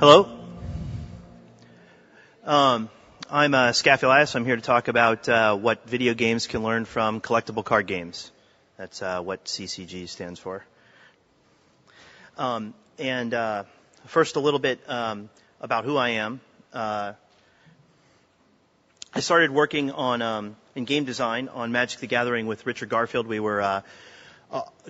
Hello. I'm Skaff Elias. I'm here to talk about what video games can learn from collectible card games. That's what CCG stands for. First, a little bit about who I am. I started working on in game design on Magic the Gathering with Richard Garfield. We were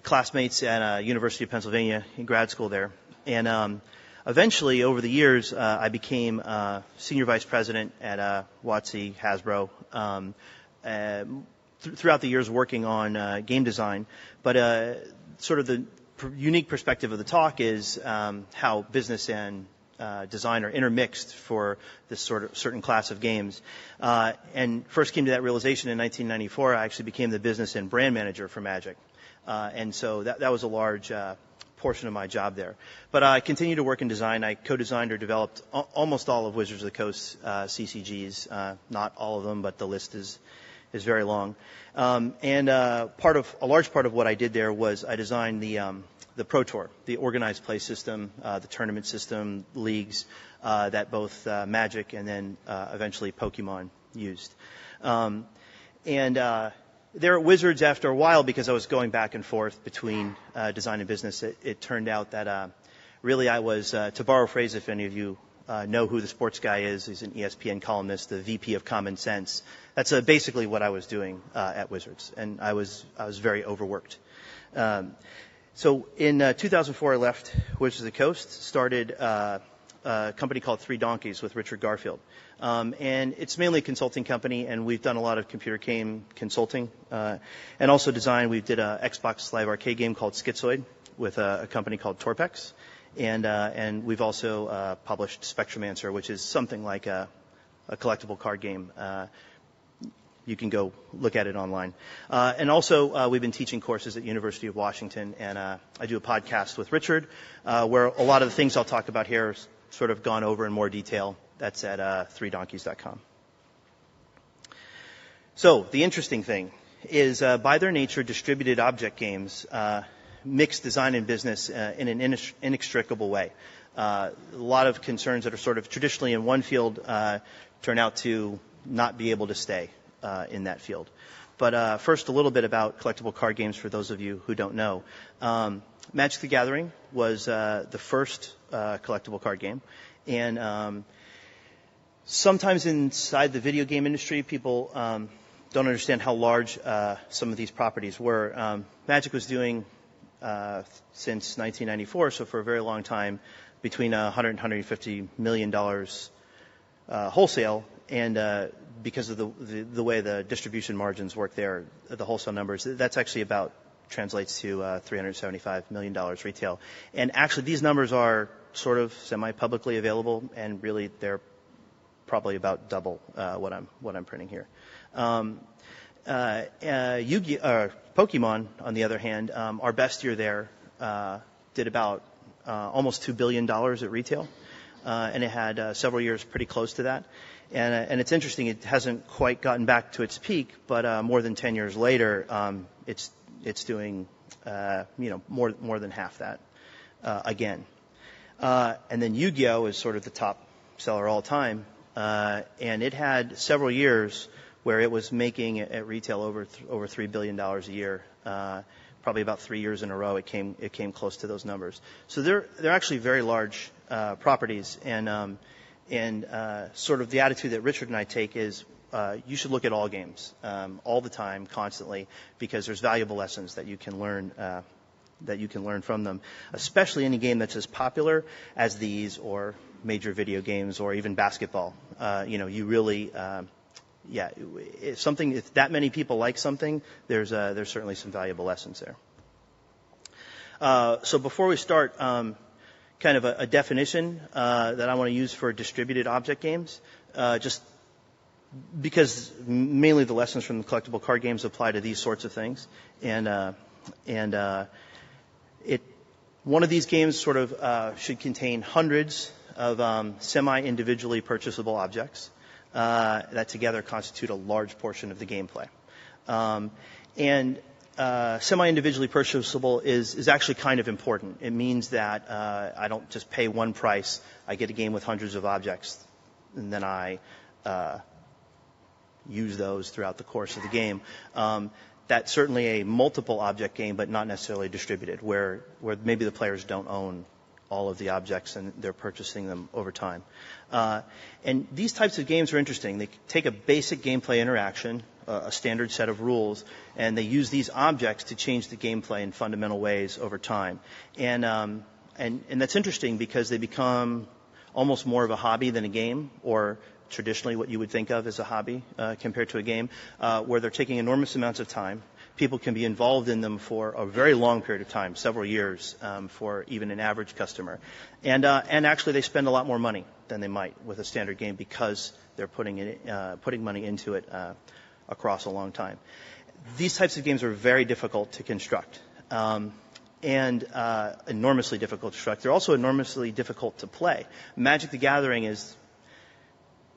classmates at University of Pennsylvania in grad school there. And eventually, over the years, I became senior vice president at WotC Hasbro. Throughout the years working on game design, but sort of the unique perspective of the talk is how business and design are intermixed for this sort of certain class of games. And first came to that realization in 1994. I actually became the business and brand manager for Magic, and so that was a large portion of my job there. But I continued to work in design. I co-designed or developed almost all of Wizards of the Coast CCGs, not all of them, but the list is very long. A large part of what I did there was I designed the Pro Tour, the organized play system, the tournament system, leagues that both Magic and then eventually Pokemon used. There at Wizards, after a while, because I was going back and forth between design and business, it turned out that really I was, to borrow a phrase, if any of you know who the sports guy is, he's an ESPN columnist, the VP of Common Sense. That's basically what I was doing at Wizards, and I was very overworked. So in 2004, I left Wizards of the Coast, started a company called Three Donkeys with Richard Garfield. And it's mainly a consulting company, and we've done a lot of computer game consulting and also design. We did an Xbox Live Arcade game called Schizoid with a company called Torpex. And we've also published Spectromancer, which is something like a collectible card game. You can go look at it online. And also, we've been teaching courses at University of Washington, and I do a podcast with Richard where a lot of the things I'll talk about here are sort of gone over in more detail. That's at 3donkeys.com. So the interesting thing is, by their nature, distributed object games mix design and business in an inextricable way. A lot of concerns that are sort of traditionally in one field turn out to not be able to stay in that field. But first, a little bit about collectible card games for those of you who don't know. Magic the Gathering was the first collectible card game. And sometimes inside the video game industry, people don't understand how large some of these properties were. Magic was doing, since 1994, so for a very long time, between $100 and $150 million wholesale. And because of the way the distribution margins work there, the wholesale numbers, that's actually translates to $375 million retail. And actually, these numbers are sort of semi-publicly available, and really they're probably about double what I'm printing here. Pokemon, on the other hand, our best year there did about almost $2 billion at retail, and it had several years pretty close to that. And it's interesting; it hasn't quite gotten back to its peak, but more than 10 years later, it's doing more than half that again. And then Yu-Gi-Oh is sort of the top seller all time, and it had several years where it was making at retail over $3 billion a year. Probably about 3 years in a row, it came close to those numbers. So they're actually very large properties, and sort of the attitude that Richard and I take is you should look at all games all the time, constantly, because there's valuable lessons that you can learn from them, especially any game that's as popular as these, or major video games, or even basketball. You really, if that many people like something, there's certainly some valuable lessons there. So before we start, kind of a definition that I want to use for distributed object games, just because mainly the lessons from the collectible card games apply to these sorts of things, one of these games sort of should contain hundreds of semi-individually purchasable objects that together constitute a large portion of the gameplay. And semi-individually purchasable is actually kind of important. It means that I don't just pay one price. I get a game with hundreds of objects, and then I use those throughout the course of the game. That's certainly a multiple object game, but not necessarily distributed, where maybe the players don't own all of the objects and they're purchasing them over time. And these types of games are interesting. They take a basic gameplay interaction, a standard set of rules, and they use these objects to change the gameplay in fundamental ways over time. And that's interesting because they become almost more of a hobby than a game, or traditionally what you would think of as a hobby compared to a game, where they're taking enormous amounts of time. People can be involved in them for a very long period of time, several years, for even an average customer. And actually they spend a lot more money than they might with a standard game because they're putting money into it across a long time. These types of games are very difficult to construct. And enormously difficult to construct. They're also enormously difficult to play. Magic the Gathering is,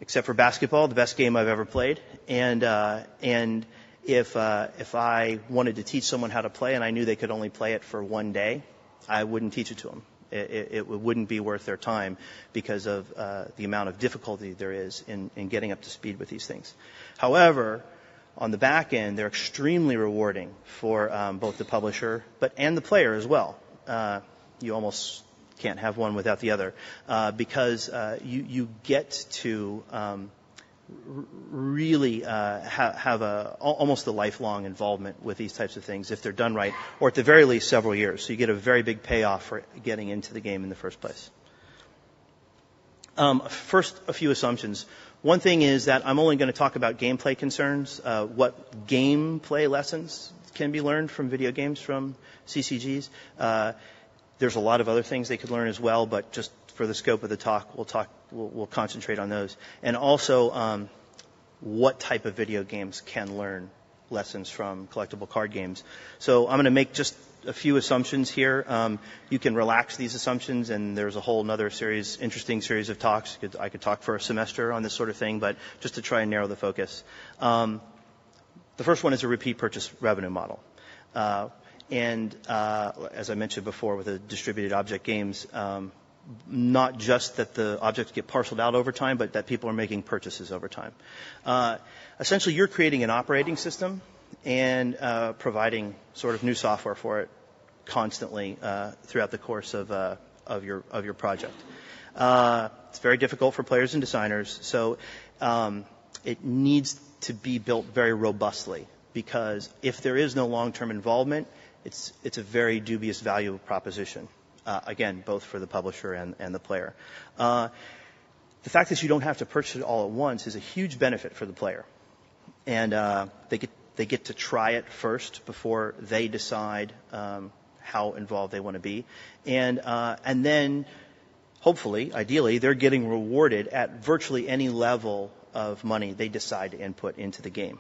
except for basketball, the best game I've ever played. And if I wanted to teach someone how to play and I knew they could only play it for one day, I wouldn't teach it to them. It wouldn't be worth their time because of the amount of difficulty there is in getting up to speed with these things. However, on the back end, they're extremely rewarding for both the publisher and the player as well. You almost can't have one without the other because you get to really have almost a lifelong involvement with these types of things if they're done right, or at the very least several years. So you get a very big payoff for getting into the game in the first place. First, a few assumptions. One thing is that I'm only going to talk about gameplay concerns, what gameplay lessons can be learned from video games from CCGs. There's a lot of other things they could learn as well, but just for the scope of the talk, we'll concentrate on those. And also, what type of video games can learn lessons from collectible card games. So I'm going to make just a few assumptions here. You can relax these assumptions, and there's a whole other interesting series of talks. I could talk for a semester on this sort of thing, but just to try and narrow the focus. The first one is a repeat purchase revenue model. And as I mentioned before with the distributed object games, not just that the objects get parceled out over time, but that people are making purchases over time. Essentially, you're creating an operating system and providing sort of new software for it constantly throughout the course of your project. It's very difficult for players and designers, so it needs to be built very robustly, because if there is no long-term involvement, it's a very dubious value proposition. Again, both for the publisher and the player. The fact that you don't have to purchase it all at once is a huge benefit for the player. And they get to try it first before they decide how involved they want to be. And then, hopefully, ideally, they're getting rewarded at virtually any level of money they decide to input into the game.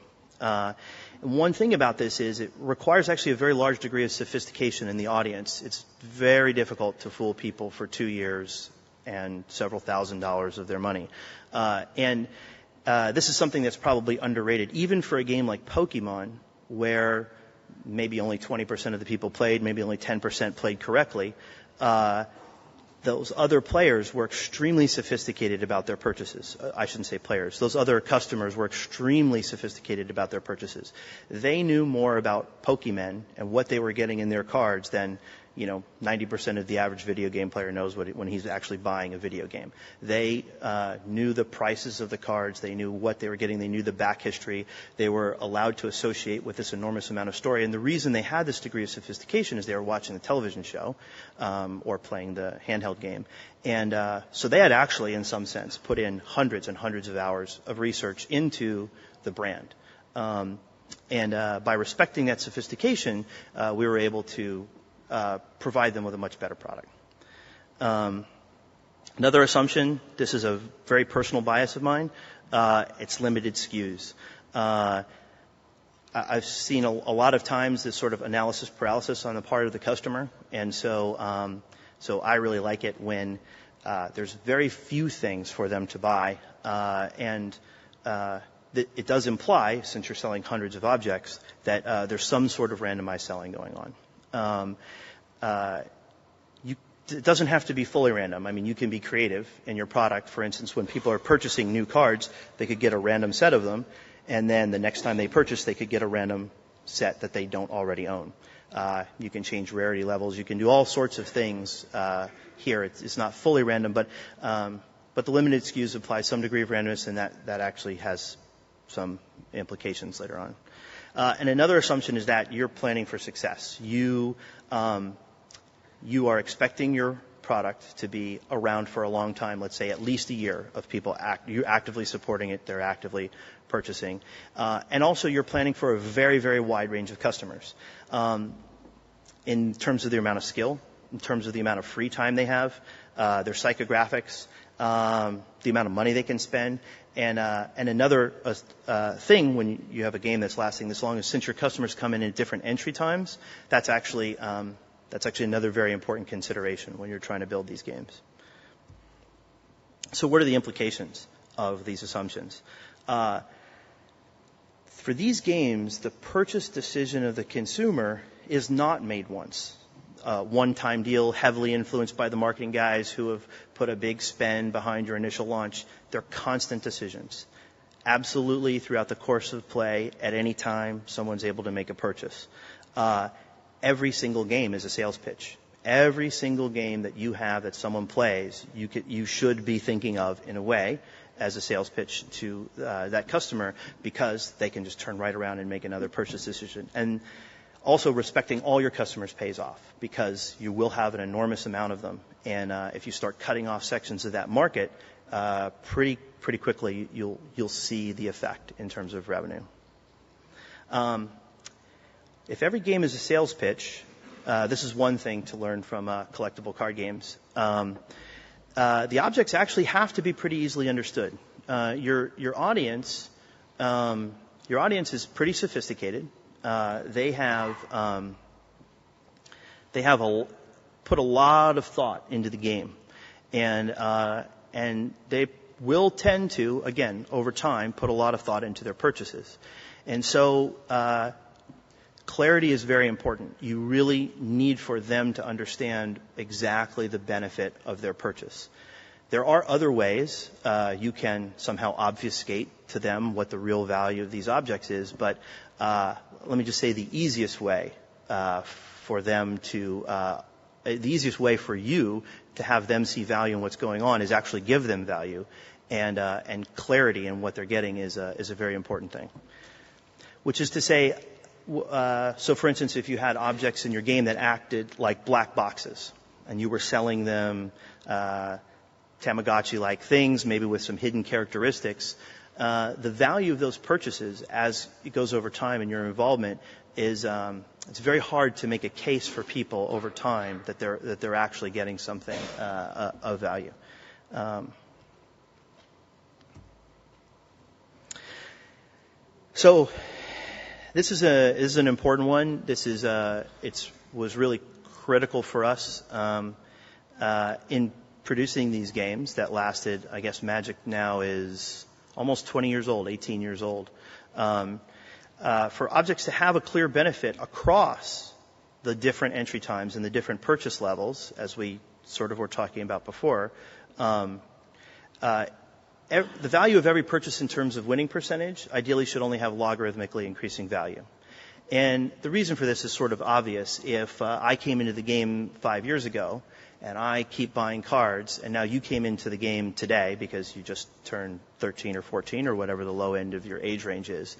One thing about this is it requires actually a very large degree of sophistication in the audience. It's very difficult to fool people for 2 years and several $1,000s of their money. This is something that's probably underrated, even for a game like Pokemon, where maybe only 20% of the people played, maybe only 10% played correctly. Those other players were extremely sophisticated about their purchases. I shouldn't say players. Those other customers were extremely sophisticated about their purchases. They knew more about Pokemon and what they were getting in their cards than 90% of the average video game player knows when he's actually buying a video game. They knew the prices of the cards. They knew what they were getting. They knew the back history. They were allowed to associate with this enormous amount of story. And the reason they had this degree of sophistication is they were watching the television show or playing the handheld game. And so they had actually, in some sense, put in hundreds and hundreds of hours of research into the brand. And by respecting that sophistication, we were able to provide them with a much better product. Another assumption, this is a very personal bias of mine, it's limited SKUs. I've seen a lot of times this sort of analysis paralysis on the part of the customer, and so I really like it when there's very few things for them to buy, and it does imply, since you're selling hundreds of objects, that there's some sort of randomized selling going on. It doesn't have to be fully random. I mean, you can be creative in your product. For instance, when people are purchasing new cards, they could get a random set of them, and then the next time they purchase, they could get a random set that they don't already own. You can change rarity levels. You can do all sorts of things here. It's not fully random, but the limited SKUs apply some degree of randomness, and that actually has some implications later on. And another assumption is that you're planning for success. You are expecting your product to be around for a long time, let's say at least a year of people you're actively supporting it, they're actively purchasing. And also you're planning for a very, very wide range of customers in terms of the amount of skill, in terms of the amount of free time they have, their psychographics, the amount of money they can spend. And another thing when you have a game that's lasting this long is since your customers come in at different entry times, that's actually another very important consideration when you're trying to build these games. So what are the implications of these assumptions? For these games, the purchase decision of the consumer is not made once. One-time deal, heavily influenced by the marketing guys who have put a big spend behind your initial launch. They're constant decisions. Absolutely, throughout the course of play, at any time, someone's able to make a purchase. Every single game is a sales pitch. Every single game that you have that someone plays, you should be thinking of, in a way, as a sales pitch to that customer, because they can just turn right around and make another purchase decision. And also, respecting all your customers pays off, because you will have an enormous amount of them. And if you start cutting off sections of that market, pretty quickly you'll see the effect in terms of revenue. If every game is a sales pitch, this is one thing to learn from collectible card games. The objects actually have to be pretty easily understood. Your audience is pretty sophisticated. They have put a lot of thought into the game, and they will tend to, again, over time, put a lot of thought into their purchases. And so clarity is very important. You really need for them to understand exactly the benefit of their purchase. There are other ways you can somehow obfuscate to them what the real value of these objects is, but let me just say the easiest way for you to have them see value in what's going on is actually give them value, and clarity in what they're getting is a very important thing. Which is to say, so for instance, if you had objects in your game that acted like black boxes, and you were selling them Tamagotchi-like things, maybe with some hidden characteristics, the value of those purchases as it goes over time in your involvement is it's very hard to make a case for people over time that they're actually getting something of value. So this is an important one. It was really critical for us in producing these games that lasted. I guess Magic now is almost 20 years old, 18 years old. For objects to have a clear benefit across the different entry times and the different purchase levels, as we sort of were talking about before, the value of every purchase in terms of winning percentage ideally should only have logarithmically increasing value. And the reason for this is sort of obvious. If I came into the game 5 years ago and I keep buying cards, and now you came into the game today because you just turned 13 or 14 or whatever the low end of your age range is,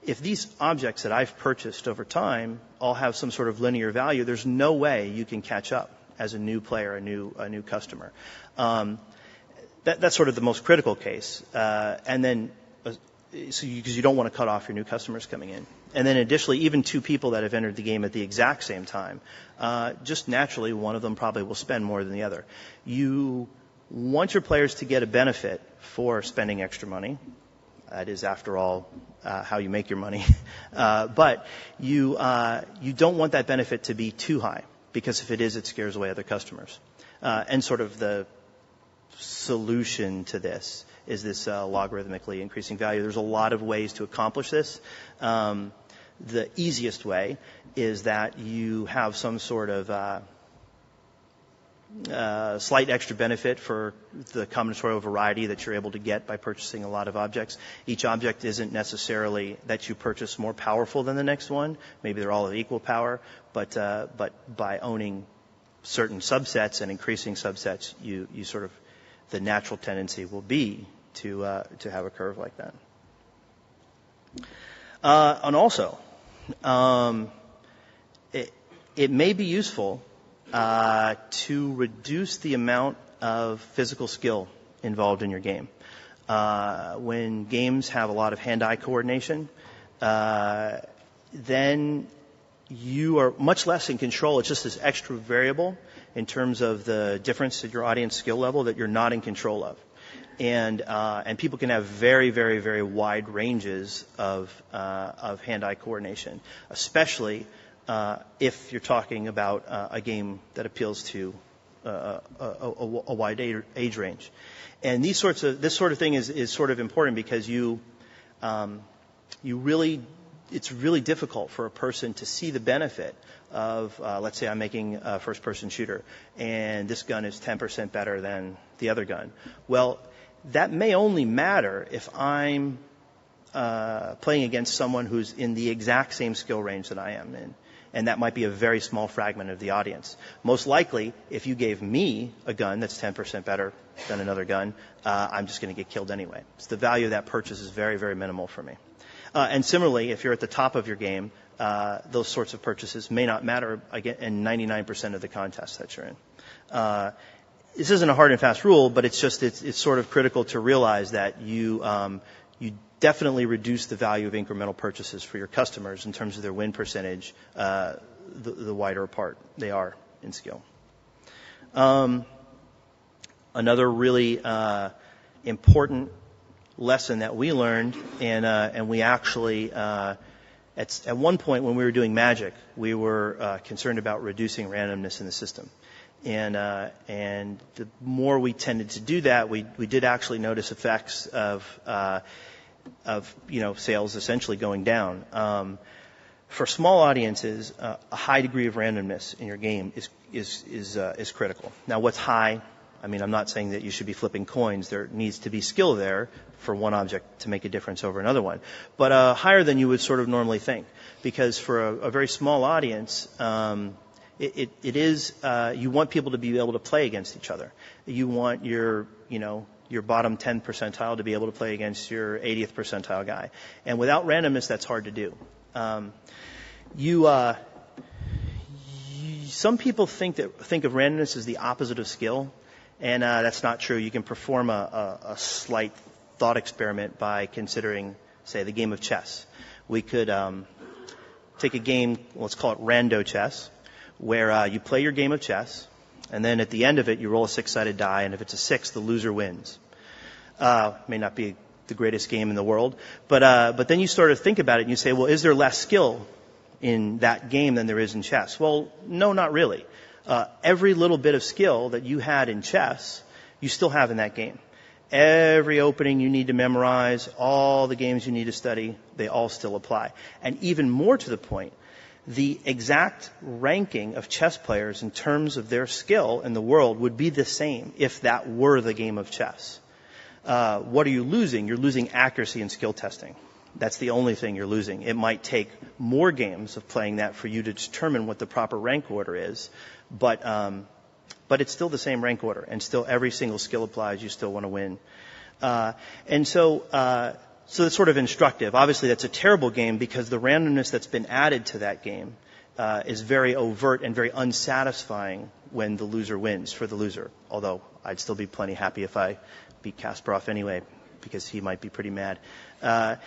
if these objects that I've purchased over time all have some sort of linear value, there's no way you can catch up as a new player, a new customer. That's sort of the most critical case. And then, because you don't want to cut off your new customers coming in. And then additionally, even two people that have entered the game at the exact same time, just naturally, one of them probably will spend more than the other. You want your players to get a benefit for spending extra money. That is, after all, how you make your money. But you don't want that benefit to be too high, because if it is, it scares away other customers. And sort of the solution to this logarithmically increasing value. There's a lot of ways to accomplish this. The easiest way is that you have some sort of slight extra benefit for the combinatorial variety that you're able to get by purchasing a lot of objects. Each object isn't necessarily that you purchase more powerful than the next one. Maybe they're all of equal power, but by owning certain subsets and increasing subsets, you sort of, the natural tendency will be to have a curve like that. And also, it may be useful to reduce the amount of physical skill involved in your game. When games have a lot of hand-eye coordination, then you are much less in control. It's just this extra variable in terms of the difference at your audience skill level that you're not in control of. And people can have very, very, very wide ranges of hand-eye coordination, especially if you're talking about a game that appeals to a wide age range. And this sort of thing is sort of important because it's really difficult for a person to see the benefit of, let's say I'm making a first-person shooter, and this gun is 10% better than the other gun. Well, that may only matter if I'm playing against someone who's in the exact same skill range that I am in. And that might be a very small fragment of the audience. Most likely, if you gave me a gun that's 10% better than another gun, I'm just going to get killed anyway. So the value of that purchase is very, very minimal for me. And similarly, if you're at the top of your game, those sorts of purchases may not matter in 99% of the contests that you're in. This isn't a hard and fast rule, but it's sort of critical to realize that you definitely reduce the value of incremental purchases for your customers in terms of their win percentage, the wider apart they are in skill. Another really important lesson that we learned, and we actually, at one point when we were doing Magic, we were concerned about reducing randomness in the system. And the more we tended to do that, we did actually notice effects of sales essentially going down. For small audiences, a high degree of randomness in your game is critical. Now, what's high? I mean, I'm not saying that you should be flipping coins. There needs to be skill there for one object to make a difference over another one, but higher than you would sort of normally think, because for a very small audience, it is you want people to be able to play against each other. You want your bottom 10 percentile to be able to play against your 80th percentile guy. And without randomness, that's hard to do. Some people think of randomness as the opposite of skill, and that's not true. You can perform a slight thought experiment by considering, say, the game of chess. We could take a game, let's call it rando chess, where you play your game of chess, and then at the end of it, you roll a six-sided die, and if it's a 6, the loser wins. May not be the greatest game in the world, but then you sort of think about it and you say, well, is there less skill in that game than there is in chess? Well, no, not really. Every little bit of skill that you had in chess, you still have in that game. Every opening you need to memorize, all the games you need to study, they all still apply. And even more to the point, the exact ranking of chess players in terms of their skill in the world would be the same if that were the game of chess. What are you losing? You're losing accuracy in skill testing. That's the only thing you're losing. It might take more games of playing that for you to determine what the proper rank order is, but it's still the same rank order, and still every single skill applies. You still want to win. So that's sort of instructive. Obviously, that's a terrible game because the randomness that's been added to that game is very overt and very unsatisfying when the loser wins for the loser. Although I'd still be plenty happy if I beat Kasparov anyway, because he might be pretty mad. So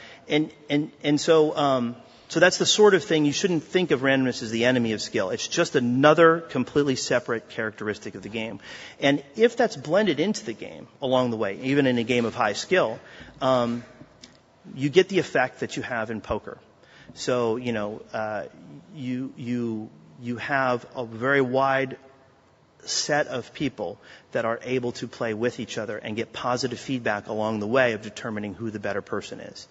that's the sort of thing. You shouldn't think of randomness as the enemy of skill. It's just another completely separate characteristic of the game. And if that's blended into the game along the way, even in a game of high skill, you get the effect that you have in poker. So, you have a very wide set of people that are able to play with each other and get positive feedback along the way of determining who the better person is.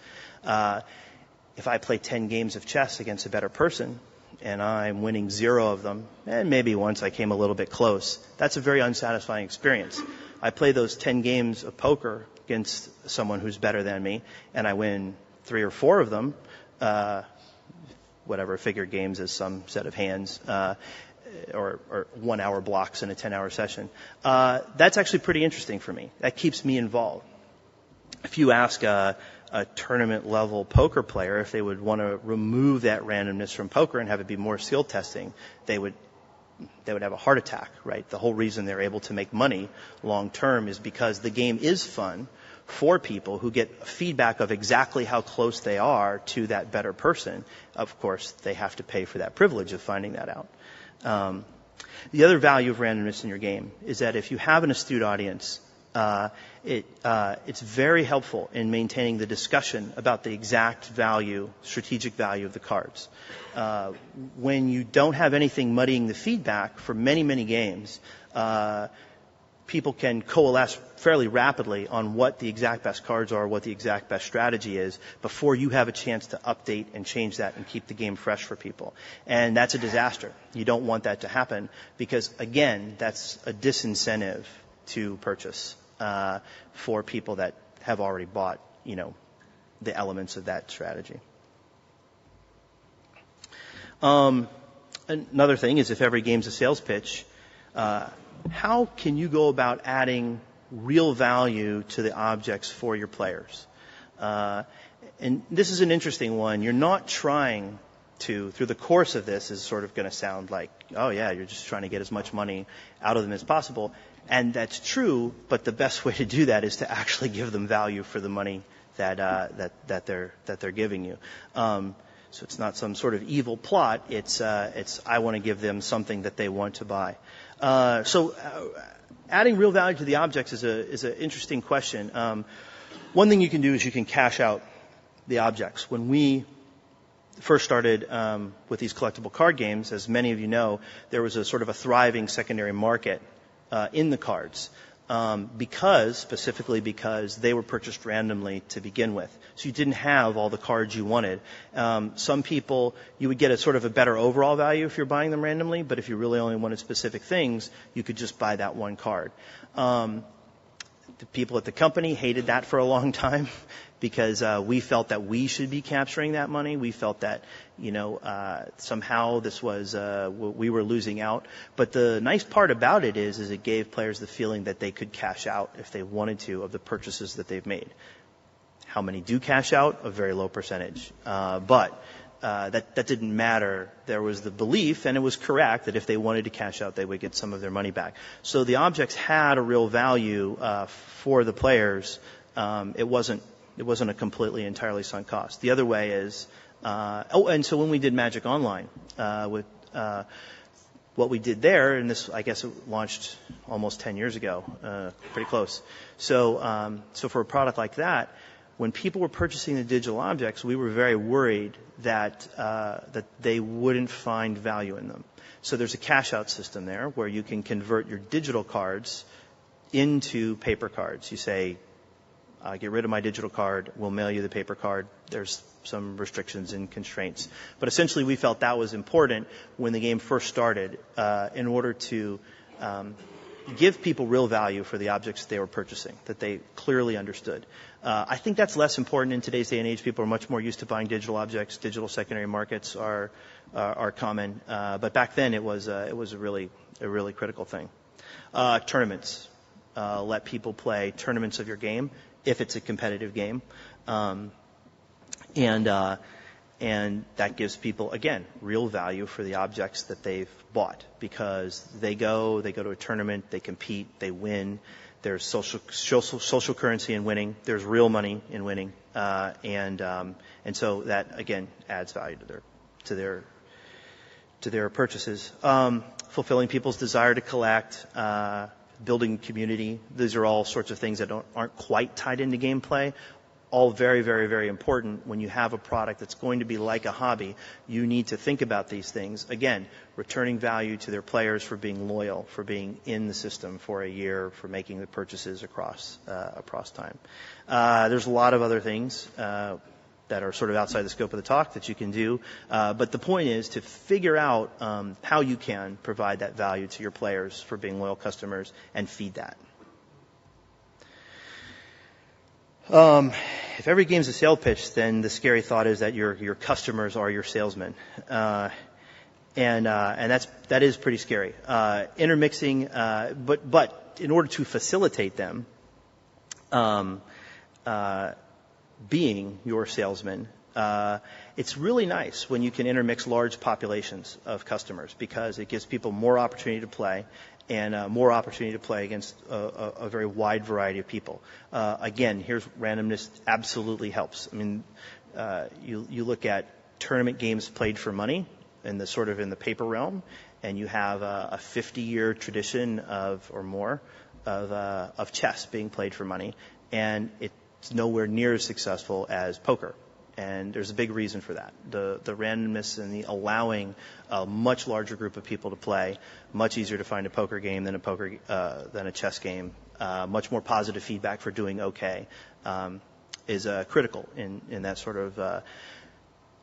If I play 10 games of chess against a better person and I'm winning 0 of them, and maybe once I came a little bit close, that's a very unsatisfying experience. I play those 10 games of poker against someone who's better than me and I win 3 or 4 of them, whatever, figure games is some set of hands, or 1 hour blocks in a 10-hour session. That's actually pretty interesting for me. That keeps me involved. If you ask a tournament level poker player if they would want to remove that randomness from poker and have it be more skill testing, they would have a heart attack, right? The whole reason they're able to make money long term is because the game is fun for people who get feedback of exactly how close they are to that better person. Of course, they have to pay for that privilege of finding that out. The other value of randomness in your game is that if you have an astute audience, it's very helpful in maintaining the discussion about the exact value, strategic value of the cards. When you don't have anything muddying the feedback for many, many games, people can coalesce fairly rapidly on what the exact best cards are, what the exact best strategy is, before you have a chance to update and change that and keep the game fresh for people. And that's a disaster. You don't want that to happen because, again, that's a disincentive to purchase for people that have already bought, the elements of that strategy. Another thing is if every game's a sales pitch, how can you go about adding real value to the objects for your players? And this is an interesting one. You're not trying to, through the course of this, is sort of going to sound like, oh yeah, you're just trying to get as much money out of them as possible. And that's true, but the best way to do that is to actually give them value for the money that they're giving you. So it's not some sort of evil plot. It's I want to give them something that they want to buy. So adding real value to the objects is an interesting question. One thing you can do is you can cash out the objects. When we first started with these collectible card games, as many of you know, there was a sort of a thriving secondary market in the cards. Specifically because they were purchased randomly to begin with. So you didn't have all the cards you wanted. Some people, you would get a sort of a better overall value if you're buying them randomly, but if you really only wanted specific things, you could just buy that one card. The people at the company hated that for a long time because we felt that we should be capturing that money. We felt that, somehow this was, we were losing out. But the nice part about it is it gave players the feeling that they could cash out if they wanted to of the purchases that they've made. How many do cash out? A very low percentage. But that didn't matter. There was the belief, and it was correct, that if they wanted to cash out, they would get some of their money back. So the objects had a real value for the players. It wasn't a completely entirely sunk cost. The other way is, and so when we did Magic Online, with what we did there, and this, I guess, it launched almost 10 years ago, pretty close. So for a product like that, when people were purchasing the digital objects, we were very worried that they wouldn't find value in them. So there's a cash-out system there where you can convert your digital cards into paper cards. You say, get rid of my digital card, we'll mail you the paper card. There's some restrictions and constraints. But essentially we felt that was important when the game first started in order to give people real value for the objects they were purchasing, that they clearly understood. I think that's less important in today's day and age. People are much more used to buying digital objects. Digital secondary markets are common. But back then it was a really critical thing. Tournaments. Let people play tournaments of your game if it's a competitive game. And that gives people, again, real value for the objects that they've bought because they go to a tournament, they compete, they win. There's social currency in winning. There's real money in winning. And so that, again, adds value to their purchases. Fulfilling people's desire to collect, building community. These are all sorts of things that aren't quite tied into gameplay. all very, very, very important. When you have a product that's going to be like a hobby, you need to think about these things. Again, returning value to their players for being loyal, for being in the system for a year, for making the purchases across time. There's a lot of other things that are sort of outside the scope of the talk that you can do. But the point is to figure out how you can provide that value to your players for being loyal customers and feed that. If every game's a sales pitch, then the scary thought is that your customers are your salesmen. And that is pretty scary. Intermixing, but in order to facilitate them, being your salesman, it's really nice when you can intermix large populations of customers because it gives people more opportunity to play and more opportunity to play against a very wide variety of people. Again, here's randomness absolutely helps. I mean, you look at tournament games played for money in the paper realm, and you have a 50-year tradition or more of chess being played for money, and it's nowhere near as successful as poker. And there's a big reason for that. The randomness and the allowing a much larger group of people to play, much easier to find a poker game than a chess game, much more positive feedback for doing okay, is critical in that sort of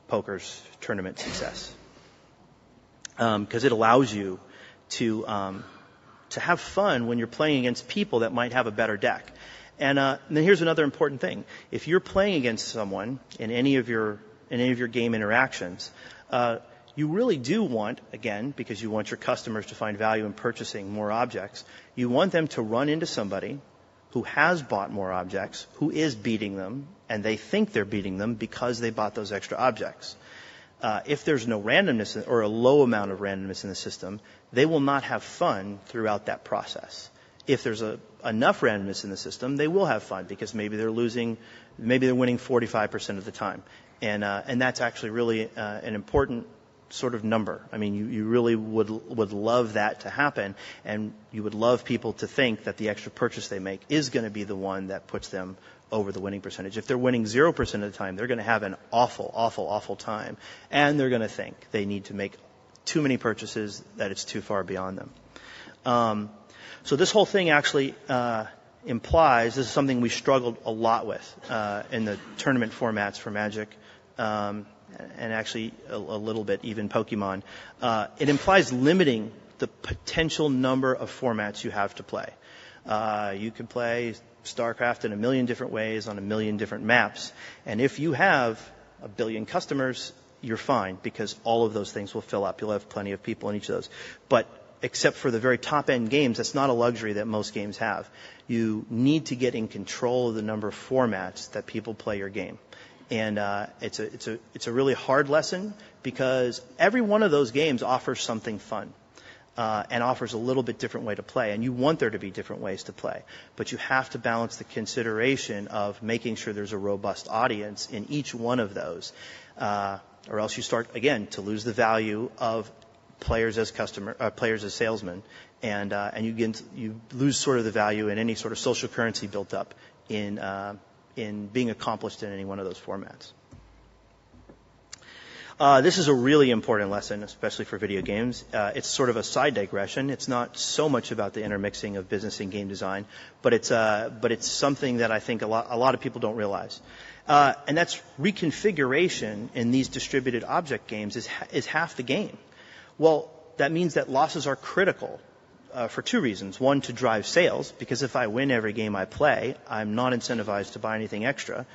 poker's tournament success. Because it allows you to have fun when you're playing against people that might have a better deck. And then here's another important thing. If you're playing against someone in any of your game interactions, you really do want, again, because you want your customers to find value in purchasing more objects, you want them to run into somebody who has bought more objects, who is beating them, and they think they're beating them because they bought those extra objects. If there's no randomness or a low amount of randomness in the system, they will not have fun throughout that process. If there's enough randomness in the system, they will have fun because maybe they're winning 45% of the time. And that's actually really an important sort of number. I mean, you really would love that to happen, and you would love people to think that the extra purchase they make is going to be the one that puts them over the winning percentage. If they're winning 0% of the time, they're going to have an awful, awful, awful time, and they're going to think they need to make too many purchases, that it's too far beyond them. So this whole thing actually implies, this is something we struggled a lot with in the tournament formats for Magic, and actually a little bit even Pokemon. It implies limiting the potential number of formats you have to play. You can play StarCraft in a million different ways on a million different maps, and if you have 1 billion customers, you're fine because all of those things will fill up. You'll have plenty of people in each of those. But except for the very top-end games, that's not a luxury that most games have. You need to get in control of the number of formats that people play your game. And it's a really hard lesson because every one of those games offers something fun and offers a little bit different way to play. And you want there to be different ways to play. But you have to balance the consideration of making sure there's a robust audience in each one of those. Or else you start, again, to lose the value of players as salesmen, and you lose sort of the value in any sort of social currency built up in being accomplished in any one of those formats. This is a really important lesson, especially for video games. It's sort of a side digression. It's not so much about the intermixing of business and game design, but it's something that I think a lot of people don't realize. And that's reconfiguration in these distributed object games is half the game. Well, that means that losses are critical for two reasons. One, to drive sales, because if I win every game I play, I'm not incentivized to buy anything extra.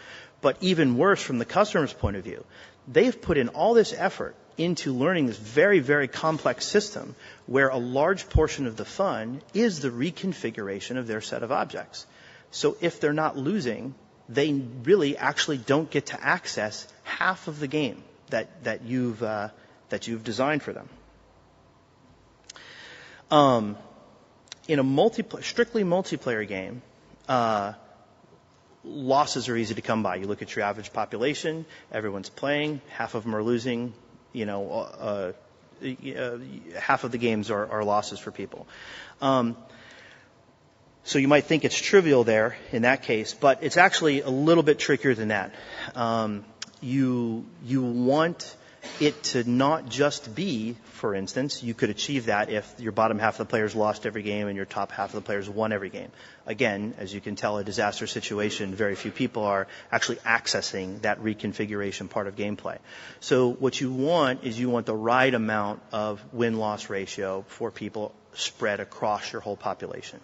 But even worse, from the customer's point of view, they've put in all this effort into learning this very, very complex system where a large portion of the fun is the reconfiguration of their set of objects. So if they're not losing, they really actually don't get to access half of the game that you've designed for them. In a strictly multiplayer game, losses are easy to come by. You look at your average population, everyone's playing, half of them are losing, half of the games are losses for people. So you might think it's trivial there in that case, but it's actually a little bit trickier than that. You want it to not just be, for instance, you could achieve that if your bottom half of the players lost every game and your top half of the players won every game. Again, as you can tell, a disaster situation, very few people are actually accessing that reconfiguration part of gameplay. So what you want is you want the right amount of win-loss ratio for people spread across your whole population.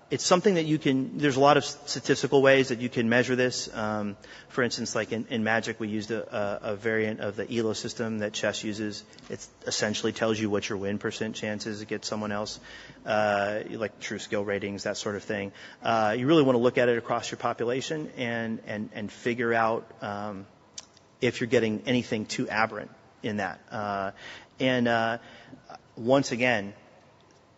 It's something that you can, there's a lot of statistical ways that you can measure this. For instance, like in Magic, we used a variant of the ELO system that chess uses. It essentially tells you what your win % chance is against someone else, like true skill ratings, that sort of thing. You really want to look at it across your population and figure out if you're getting anything too aberrant in that. Once again,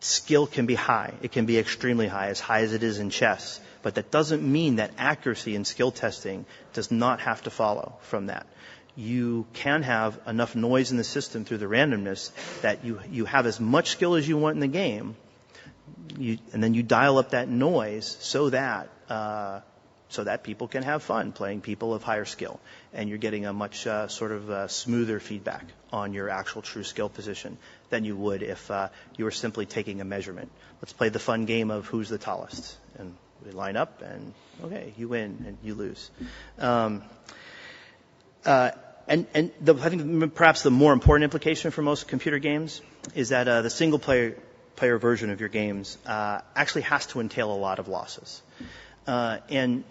skill can be high. It can be extremely high as it is in chess. But that doesn't mean that accuracy in skill testing does not have to follow from that. You can have enough noise in the system through the randomness that you have as much skill as you want in the game, and then you dial up that noise so that people can have fun playing people of higher skill. And you're getting a much smoother feedback on your actual true skill position than you would if you were simply taking a measurement. Let's play the fun game of who's the tallest. And we line up and, okay, you win and you lose. I think perhaps the more important implication for most computer games is that the single player version of your games actually has to entail a lot of losses. And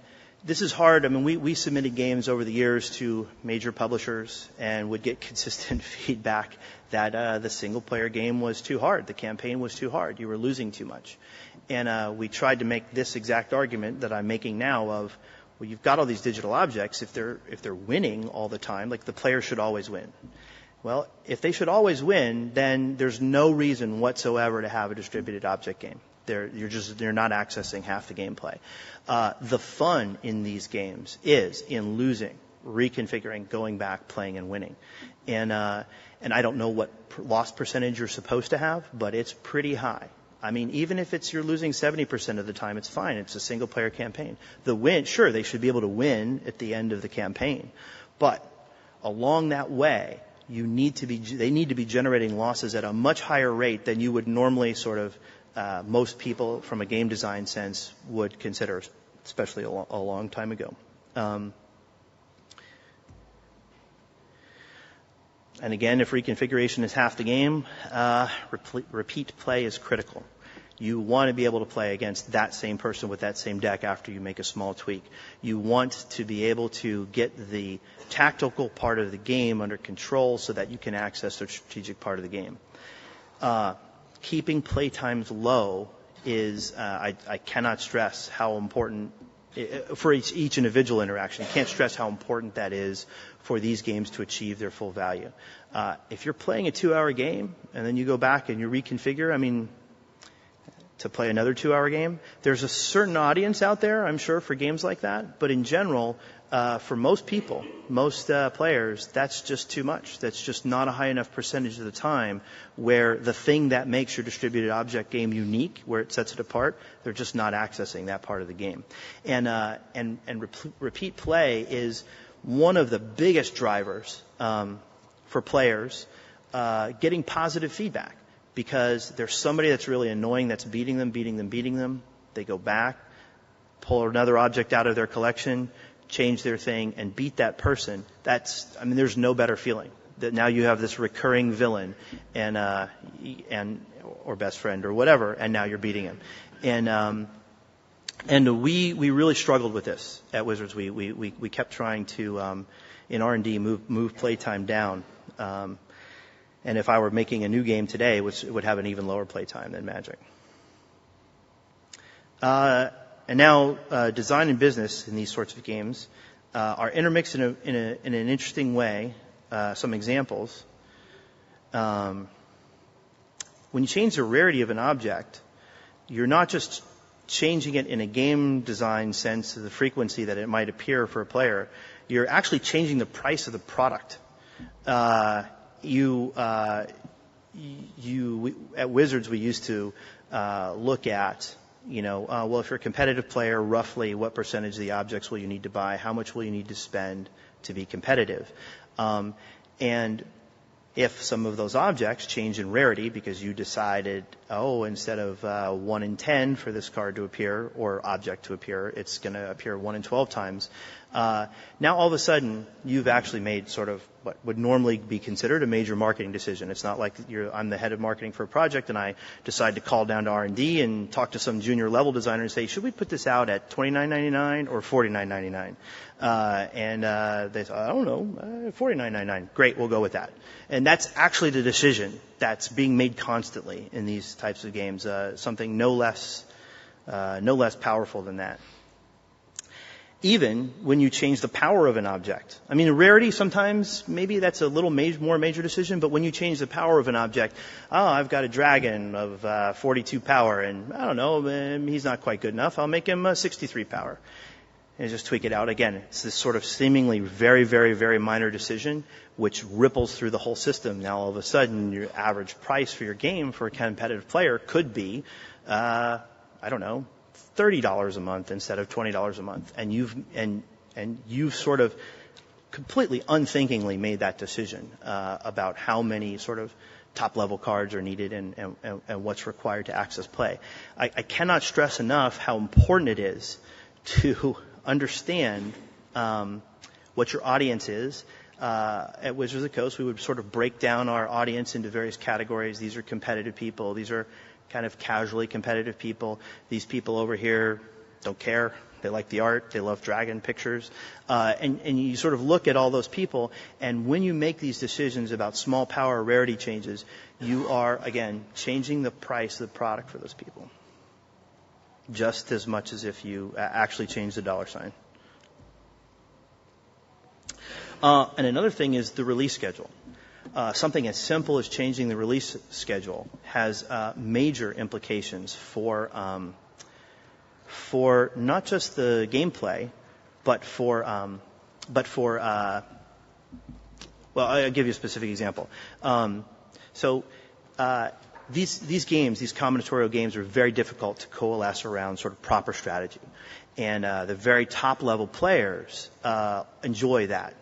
this is hard. I mean, we submitted games over the years to major publishers and would get consistent feedback that the single-player game was too hard. The campaign was too hard. You were losing too much. And we tried to make this exact argument that I'm making now of, well, you've got all these digital objects. If they're winning all the time, like the player should always win. Well, if they should always win, then there's no reason whatsoever to have a distributed object game. You're not accessing half the gameplay. The fun in these games is in losing, reconfiguring, going back, playing, and winning. And I don't know what loss percentage you're supposed to have, but it's pretty high. I mean, even if you're losing 70% of the time, it's fine. It's a single-player campaign. The win, sure, they should be able to win at the end of the campaign, but along that way, they need to be generating losses at a much higher rate than you would normally most people from a game design sense would consider, especially a long time ago. And again, if reconfiguration is half the game, repeat play is critical. You want to be able to play against that same person with that same deck after you make a small tweak. You want to be able to get the tactical part of the game under control so that you can access the strategic part of the game. Keeping playtimes low is, I cannot stress how important, for each individual interaction, I can't stress how important that is for these games to achieve their full value. If you're playing a 2-hour game and then you go back and you reconfigure, I mean, to play another 2-hour game, there's a certain audience out there, I'm sure, for games like that, but in general, for most people, most players, that's just too much. That's just not a high enough percentage of the time where the thing that makes your distributed object game unique, where it sets it apart, they're just not accessing that part of the game. And repeat play is one of the biggest drivers for players getting positive feedback, because there's somebody that's really annoying that's beating them. They go back, pull another object out of their collection, change their thing, and beat that person. There's no better feeling that now you have this recurring villain and or best friend or whatever, and now you're beating him. And we really struggled with this at Wizards. We kept trying to in R&D move playtime down. And if I were making a new game today, it would have an even lower playtime than Magic. And now, design and business in these sorts of games are intermixed in an interesting way. Some examples. When you change the rarity of an object, you're not just changing it in a game design sense to the frequency that it might appear for a player. You're actually changing the price of the product. At Wizards, we used to look at, well, if you're a competitive player, roughly what percentage of the objects will you need to buy? How much will you need to spend to be competitive? And if some of those objects change in rarity because you decided, instead of 1 in 10 for this card to appear or object to appear, it's going to appear 1 in 12 times. Now all of a sudden you've actually made sort of what would normally be considered a major marketing decision. It's not like I'm the head of marketing for a project and I decide to call down to R&D and talk to some junior level designer and say, should we put this out at $29.99 or $49.99? And they thought, I don't know, $49.99. Great, we'll go with that. And that's actually the decision that's being made constantly in these types of games. Something no less powerful than that. Even when you change the power of an object. I mean, rarity, sometimes maybe that's a little more major decision, but when you change the power of an object, I've got a dragon of 42 power, and I don't know, he's not quite good enough. I'll make him 63 power. And just tweak it out. Again, it's this sort of seemingly very, very, very minor decision which ripples through the whole system. Now, all of a sudden, your average price for your game for a competitive player could be, I don't know, $30 a month instead of $20 a month. And you've sort of completely unthinkingly made that decision about how many sort of top-level cards are needed and what's required to access play. I cannot stress enough how important it is to understand what your audience is. At Wizards of the Coast, we would sort of break down our audience into various categories. These are competitive people. These are kind of casually competitive people. These people over here don't care. They like the art. They love dragon pictures. And you sort of look at all those people, and when you make these decisions about small power rarity changes, you are, again, changing the price of the product for those people. Just as much as if you actually change the dollar sign. And another thing is the release schedule. Something as simple as changing the release schedule has major implications for not just the gameplay, but for well, I'll give you a specific example. These games, these combinatorial games, are very difficult to coalesce around sort of proper strategy, and the very top level players enjoy that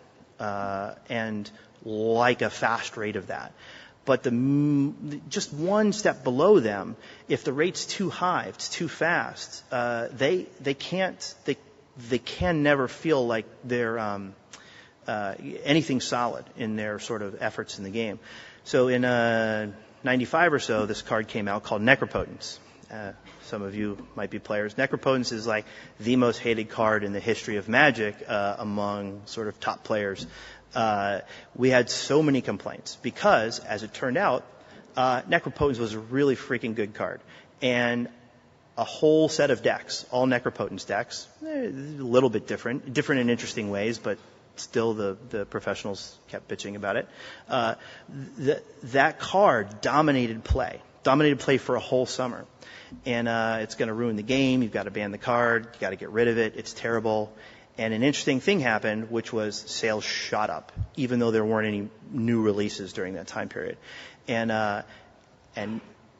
and like a fast rate of that. But just one step below them, if the rate's too high, if it's too fast, they can never feel like they're anything solid in their sort of efforts in the game. So in 95 or so, this card came out called Necropotence. Some of you might be players. Necropotence is like the most hated card in the history of Magic among sort of top players. We had so many complaints because, as it turned out, Necropotence was a really freaking good card. And a whole set of decks, all Necropotence decks, a little bit different in interesting ways, but still the professionals kept bitching about it. That card dominated play for a whole summer. And it's going to ruin the game. You've got to ban the card. You've got to get rid of it. It's terrible. And an interesting thing happened, which was sales shot up, even though there weren't any new releases during that time period. And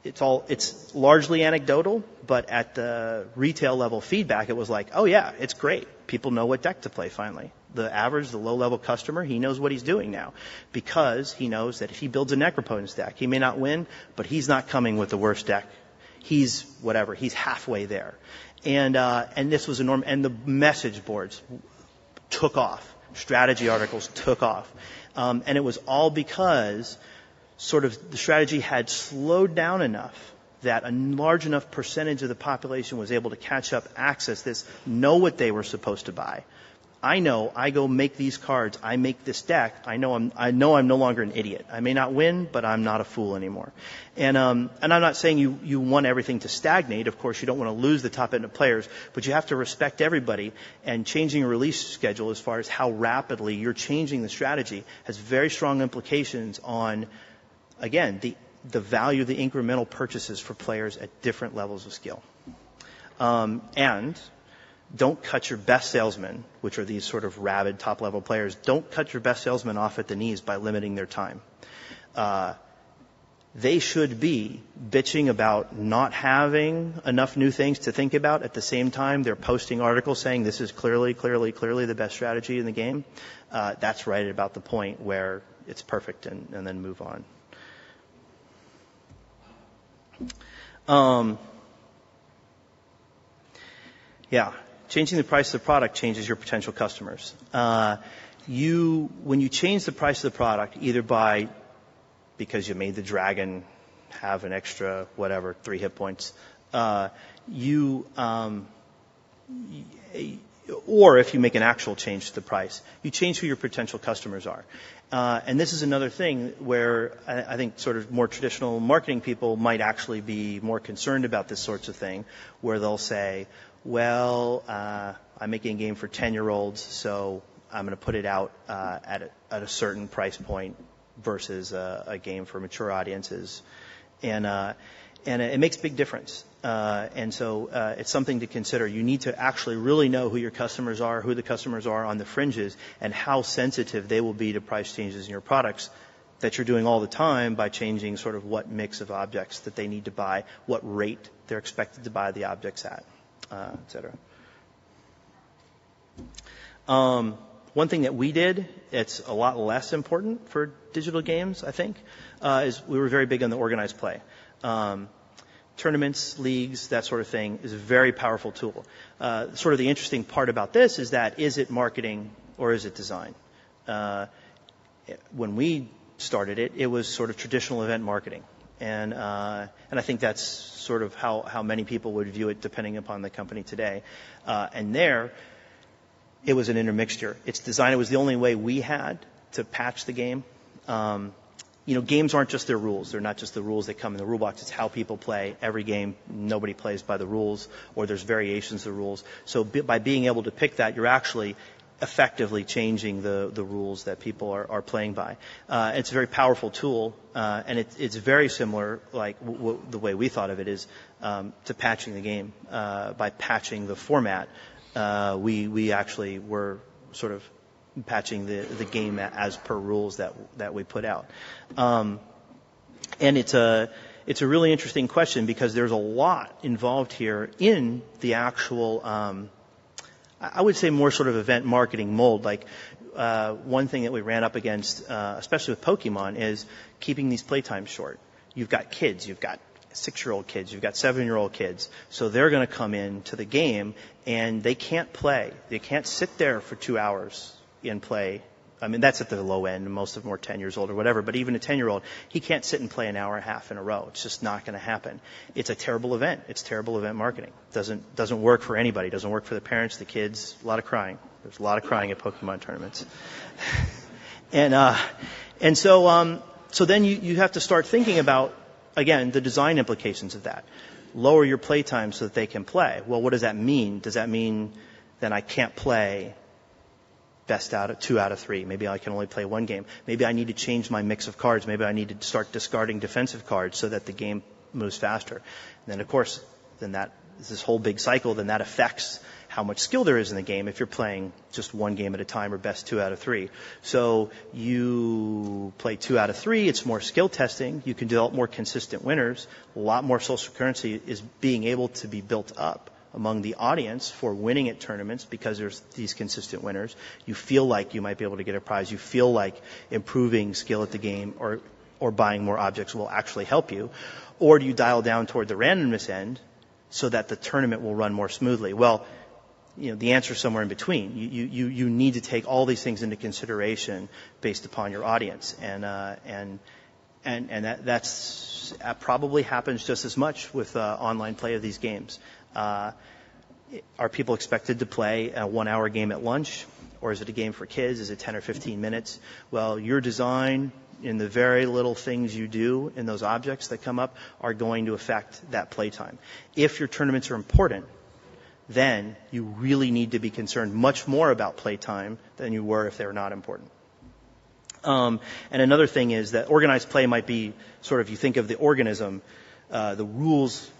it's largely anecdotal, but at the retail level feedback, it was like, oh yeah, it's great. People know what deck to play finally. The low-level customer, he knows what he's doing now, because he knows that if he builds a Necropotence deck, he may not win, but he's not coming with the worst deck. He's halfway there. And this was enormous. And the message boards took off. Strategy articles took off. And it was all because sort of the strategy had slowed down enough that a large enough percentage of the population was able to catch up, access this, know what they were supposed to buy. I know, I go make these cards, I make this deck, I know I'm no longer an idiot. I may not win, but I'm not a fool anymore. And I'm not saying you want everything to stagnate. Of course, you don't want to lose the top end of players, but you have to respect everybody, and changing a release schedule as far as how rapidly you're changing the strategy has very strong implications on, again, the value of the incremental purchases for players at different levels of skill. And don't cut your best salesmen, which are these sort of rabid top-level players, don't cut your best salesmen off at the knees by limiting their time. they should be bitching about not having enough new things to think about. At the same time, they're posting articles saying this is clearly the best strategy in the game. That's right about the point where it's perfect, and then move on. Changing the price of the product changes your potential customers. When you change the price of the product, either because you made the dragon have an extra, 3 hit points, or if you make an actual change to the price, you change who your potential customers are. And this is another thing where I think sort of more traditional marketing people might actually be more concerned about this sorts of thing, where they'll say, well, I'm making a game for 10-year-olds, so I'm going to put it out at a certain price point versus a game for mature audiences. And it makes a big difference. And so it's something to consider. You need to actually really know who your customers are, who the customers are on the fringes, and how sensitive they will be to price changes in your products that you're doing all the time by changing sort of what mix of objects that they need to buy, what rate they're expected to buy the objects at, et cetera. One thing that we did, it's a lot less important for digital games, I think, is we were very big on the organized play. Tournaments, leagues, that sort of thing is a very powerful tool. Sort of the interesting part about this is that, is it marketing or is it design? When we started it, it was sort of traditional event marketing. And I think that's sort of how many people would view it depending upon the company today. And there, it was an intermixture. It's design. It was the only way we had to patch the game. Games aren't just their rules. They're not just the rules that come in the rule box. It's how people play. Every game, nobody plays by the rules, or there's variations of the rules. So by being able to pick that, you're actually effectively changing the rules that people are playing by. It's a very powerful tool, and it's very similar, like the way we thought of it is to patching the game. By patching the format, we actually were sort of patching the game as per rules that we put out. And it's a really interesting question because there's a lot involved here in the actual, I would say more sort of event marketing mold. Like one thing that we ran up against, especially with Pokemon, is keeping these playtimes short. You've got kids, you've got 6-year-old kids, you've got 7-year-old kids, so they're going to come into the game and they can't play. They can't sit there for 2 hours and play. I mean, that's at the low end. Most of them are 10 years old or whatever, but even a 10-year-old, he can't sit and play an hour and a half in a row. It's just not going to happen. It's a terrible event. It's terrible event marketing. Doesn't work for anybody. Doesn't work for the parents, the kids. A lot of crying. There's a lot of crying at Pokemon tournaments. And so then you have to start thinking about, again, the design implications of that. Lower your play time so that they can play. Well, what does that mean? Does that mean then I can't play best out of 2 out of 3? Maybe I can only play one game. Maybe I need to change my mix of cards. Maybe I need to start discarding defensive cards so that the game moves faster. And then, of course, this whole big cycle, then that affects how much skill there is in the game if you're playing just one game at a time or best 2 out of 3. So you play 2 out of 3, it's more skill testing, you can develop more consistent winners, a lot more social currency is being able to be built up among the audience for winning at tournaments because there's these consistent winners. You feel like you might be able to get a prize, you feel like improving skill at the game or buying more objects will actually help you. Or do you dial down toward the randomness end so that the tournament will run more smoothly? Well, the answer is somewhere in between. You need to take all these things into consideration based upon your audience, and that's probably happens just as much with online play of these games. Are people expected to play a 1-hour game at lunch, or is it a game for kids? Is it 10 or 15 minutes? Well, your design and the very little things you do in those objects that come up are going to affect that playtime. If your tournaments are important, then you really need to be concerned much more about playtime than you were if they were not important. And another thing is that organized play might be sort of, you think of the organism, the rules,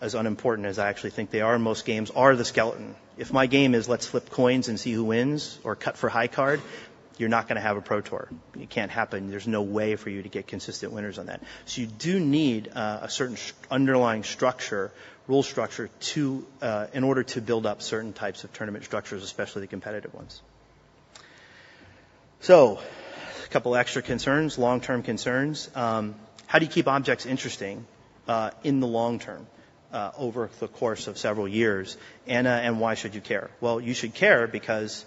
as unimportant as I actually think they are in most games, are the skeleton. If my game is let's flip coins and see who wins, or cut for high card, you're not going to have a Pro Tour. It can't happen. There's no way for you to get consistent winners on that. So you do need a certain underlying structure, rule structure, in order to build up certain types of tournament structures, especially the competitive ones. So, a couple extra concerns, long-term concerns. How do you keep objects interesting in the long term, over the course of several years, and why should you care? Well, you should care because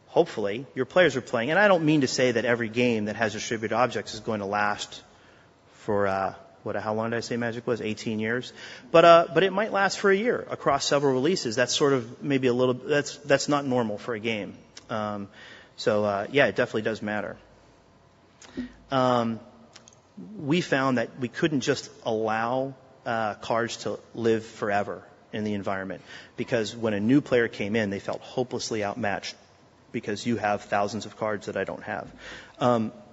hopefully your players are playing, and I don't mean to say that every game that has distributed objects is going to last for how long did I say Magic was? 18 years, but it might last for a year across several releases. That's sort of maybe a little. That's not normal for a game. So yeah, it definitely does matter. We found that we couldn't just allow cards to live forever in the environment, because when a new player came in, they felt hopelessly outmatched because you have thousands of cards that I don't have.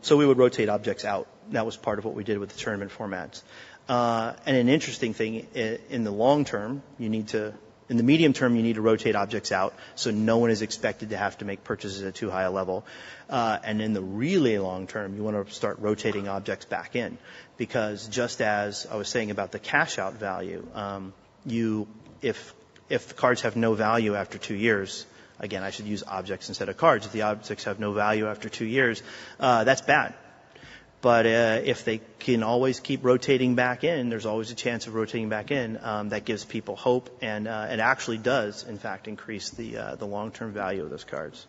So we would rotate objects out. That was part of what we did with the tournament formats. And an interesting thing, in the long term, in the medium term, you need to rotate objects out so no one is expected to have to make purchases at too high a level. And in the really long term, you want to start rotating objects back in, because just as I was saying about the cash out value, if the cards have no value after 2 years, again, I should use objects instead of cards. If the objects have no value after 2 years, that's bad. But if they can always keep rotating back in, there's always a chance of rotating back in. That gives people hope, and it actually does, in fact, increase the long-term value of those cards.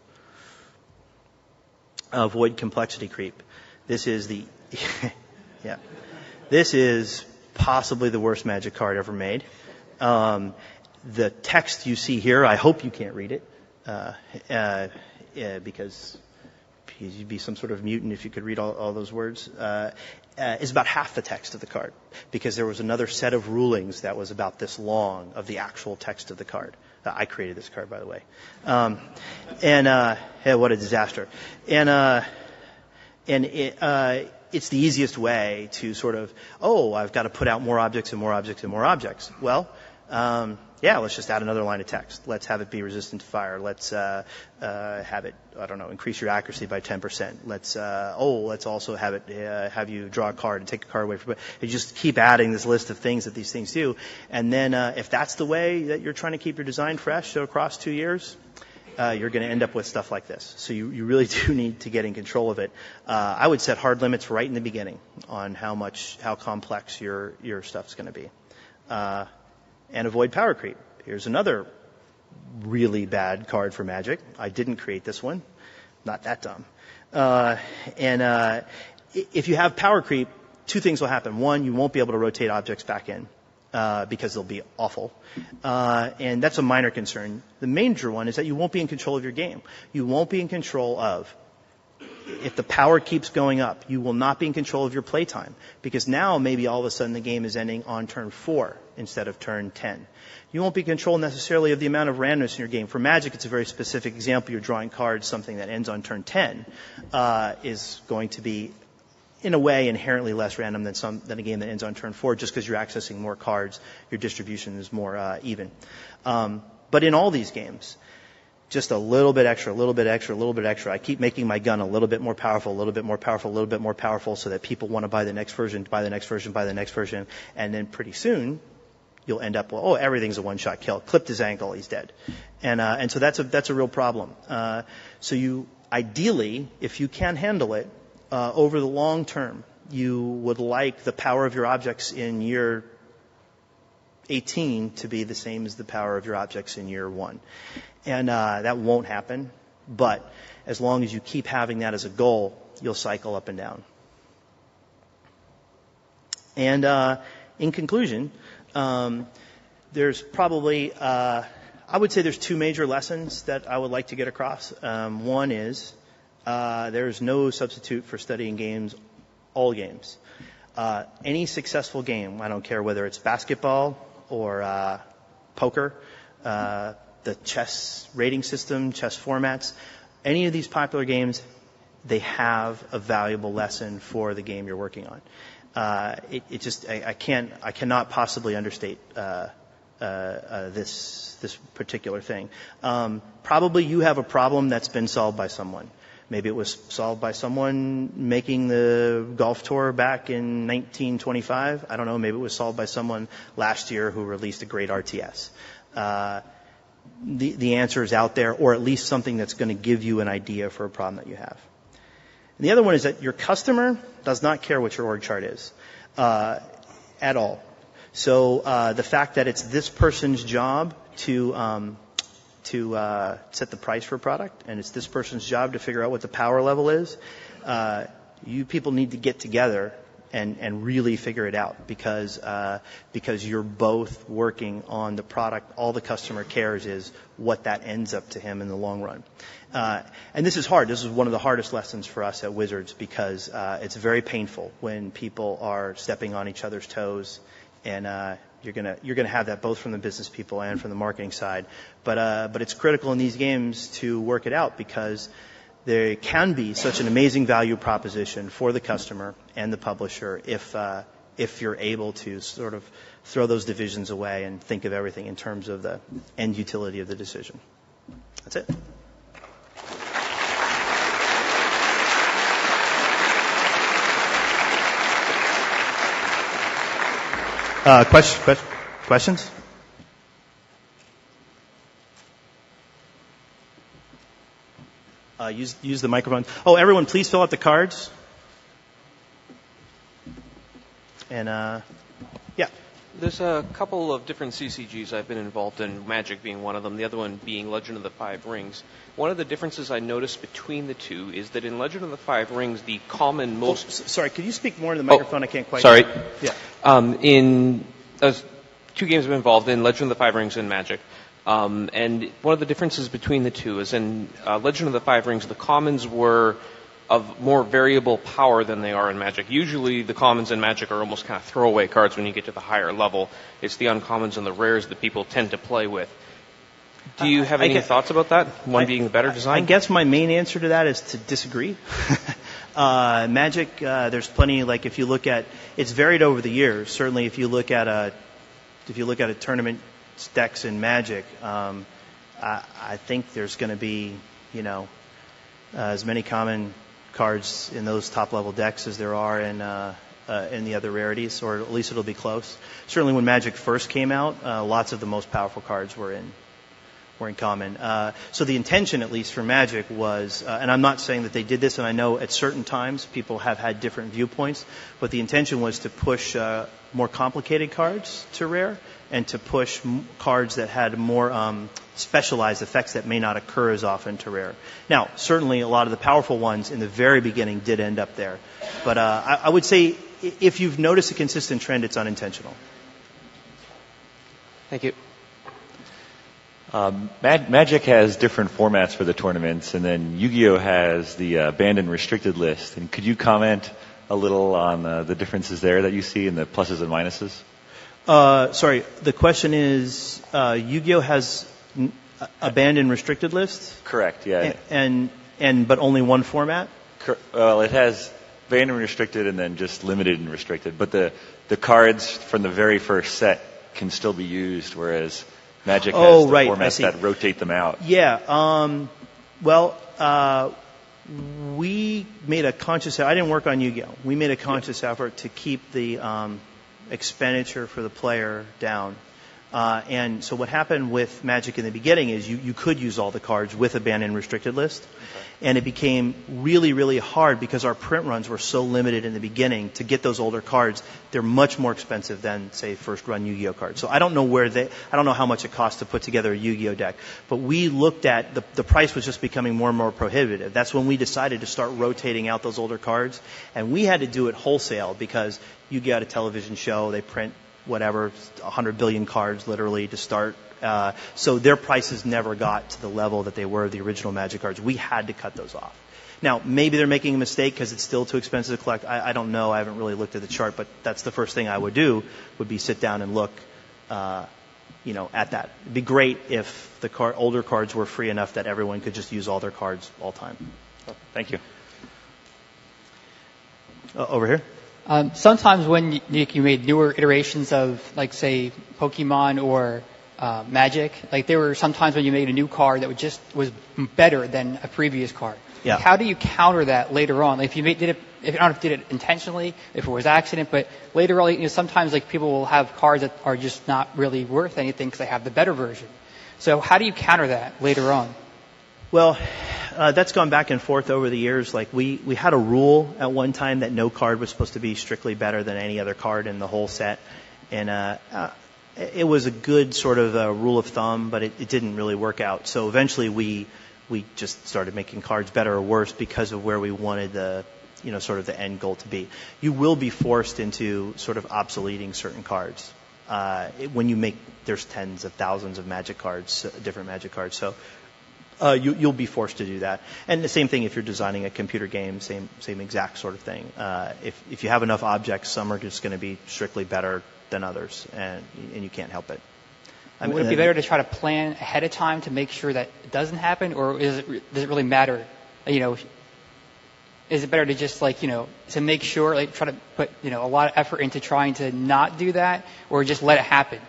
Avoid complexity creep. This is yeah. This is possibly the worst Magic card ever made. The text you see here, I hope you can't read it, because you'd be some sort of mutant if you could read all those words, is about half the text of the card, because there was another set of rulings that was about this long of the actual text of the card. I created this card, by the way. Yeah, what a disaster. It's the easiest way to sort of, I've got to put out more objects and more objects and more objects. Well, yeah, let's just add another line of text. Let's have it be resistant to fire. Let's have it, increase your accuracy by 10%. Let's also have it have you draw a card and take a card away from it. You just keep adding this list of things that these things do. And then if that's the way that you're trying to keep your design fresh, so across 2 years, you're going to end up with stuff like this. So you really do need to get in control of it. I would set hard limits right in the beginning on how complex your stuff's going to be. And avoid power creep. Here's another really bad card for Magic. I didn't create this one. Not that dumb. If you have power creep, two things will happen. One, you won't be able to rotate objects back in, because they'll be awful. And that's a minor concern. The major one is that you won't be in control of your game. You won't be in control of, if the power keeps going up, you will not be in control of your playtime, because now maybe all of a sudden the game is ending on turn 4 instead of turn 10. You won't be in control necessarily of the amount of randomness in your game. For Magic, it's a very specific example. You're drawing cards. Something that ends on turn 10 is going to be, in a way, inherently less random than a game that ends on turn 4, just because you're accessing more cards. Your distribution is more even. But in all these games, just a little bit extra, a little bit extra, a little bit extra. I keep making my gun a little bit more powerful, a little bit more powerful, a little bit more powerful, so that people want to buy the next version, buy the next version, buy the next version. And then pretty soon, you'll end up, everything's a one-shot kill. Clipped his ankle, he's dead. And so that's a real problem. So you, ideally, if you can handle it, over the long term, you would like the power of your objects in year 18 to be the same as the power of your objects in year 1. And that won't happen, but as long as you keep having that as a goal, you'll cycle up and down. And in conclusion, there's probably, I would say there's 2 major lessons that I would like to get across. One is there's no substitute for studying games, all games. Any successful game, I don't care whether it's basketball or poker, the chess rating system, chess formats, any of these popular games, they have a valuable lesson for the game you're working on. I cannot possibly understate this particular thing. Probably you have a problem that's been solved by someone. Maybe it was solved by someone making the golf tour back in 1925. I don't know. Maybe it was solved by someone last year who released a great RTS. The answer is out there, or at least something that's going to give you an idea for a problem that you have. And the other one is that your customer does not care what your org chart is at all. So the fact that it's this person's job to set the price for a product, and it's this person's job to figure out what the power level is, you people need to get together and really figure it out, because you're both working on the product. All the customer cares is what that ends up to him in the long run. And this is hard. This is one of the hardest lessons for us at Wizards, because it's very painful when people are stepping on each other's toes, and you're gonna have that both from the business people and from the marketing side. But it's critical in these games to work it out, because there can be such an amazing value proposition for the customer and the publisher if you're able to sort of throw those divisions away and think of everything in terms of the end utility of the decision. That's it. Questions? Use the microphone. Oh, everyone, please fill out the cards. And, yeah. There's a couple of different CCGs I've been involved in, Magic being one of them, the other one being Legend of the Five Rings. One of the differences I noticed between the two is that in Legend of the Five Rings, the common most... sorry, could you speak more into the microphone? I can't quite... Sorry. Yeah. In two games I've been involved in, Legend of the Five Rings and Magic. And one of the differences between the two is in Legend of the Five Rings, the commons were of more variable power than they are in Magic. Usually the commons in Magic are almost kind of throwaway cards when you get to the higher level. It's the uncommons and the rares that people tend to play with. Do you have any thoughts about that? One being the better design? I guess my main answer to that is to disagree. Magic, there's plenty, like if you look at, it's varied over the years. Certainly if you look at a tournament decks in Magic, I think there's going to be, as many common cards in those top level decks as there are in the other rarities, or at least it'll be close. Certainly when Magic first came out, lots of the most powerful cards were in common. So the intention, at least for Magic, was, and I'm not saying that they did this, and I know at certain times people have had different viewpoints, but the intention was to push more complicated cards to rare, and to push cards that had more specialized effects that may not occur as often to rare. Now, certainly a lot of the powerful ones in the very beginning did end up there. But I would say if you've noticed a consistent trend, it's unintentional. Thank you. Magic has different formats for the tournaments, and then Yu-Gi-Oh! Has the banned and restricted list. And could you comment a little on the differences there that you see and the pluses and minuses? Sorry, the question is, Yu-Gi-Oh! Has a banned and restricted list? Correct, yeah. But only one format? Well, it has banned and restricted and then just limited and restricted. But the cards from the very first set can still be used, whereas Magic has the formats that rotate them out. Yeah. We made a conscious effort. I didn't work on Yu-Gi-Oh! We made a conscious effort to keep the expenditure for the player down. And so what happened with Magic in the beginning is you could use all the cards with a banned and restricted list. Okay. And it became really, really hard because our print runs were so limited in the beginning to get those older cards. They're much more expensive than, say, first run Yu-Gi-Oh! Cards. So I don't know how much it costs to put together a Yu-Gi-Oh! Deck. But we looked at the price was just becoming more and more prohibitive. That's when we decided to start rotating out those older cards. And we had to do it wholesale because Yu-Gi-Oh! Had a television show. They print 100 billion cards literally to start. So their prices never got to the level that they were of the original Magic cards. We had to cut those off. Now, maybe they're making a mistake because it's still too expensive to collect. I don't know. I haven't really looked at the chart, but that's the first thing I would do, would be sit down and look, at that. It'd be great if the older cards were free enough that everyone could just use all their cards all time. Thank you. Over here. Sometimes when you made newer iterations of, like, say, Pokemon or Magic, like there were some times when you made a new card that was better than a previous card. Yeah. How do you counter that later on? Like if you did it, if you don't know if you did it intentionally, if it was accident, but later on, sometimes like people will have cards that are just not really worth anything because they have the better version. So how do you counter that later on? Well, that's gone back and forth over the years. Like we had a rule at one time that no card was supposed to be strictly better than any other card in the whole set, and it was a good sort of rule of thumb, but it didn't really work out. So eventually we just started making cards better or worse because of where we wanted the sort of the end goal to be. You will be forced into sort of obsoleting certain cards. When you make, there's tens of thousands of Magic cards, different Magic cards. So you'll be forced to do that. And the same thing if you're designing a computer game, same exact sort of thing. If you have enough objects, some are just going to be strictly better than others, and you can't help it. Would it be better to try to plan ahead of time to make sure that it doesn't happen, or does it really matter? Is it better to just to make sure, try to put a lot of effort into trying to not do that, or just let it happen?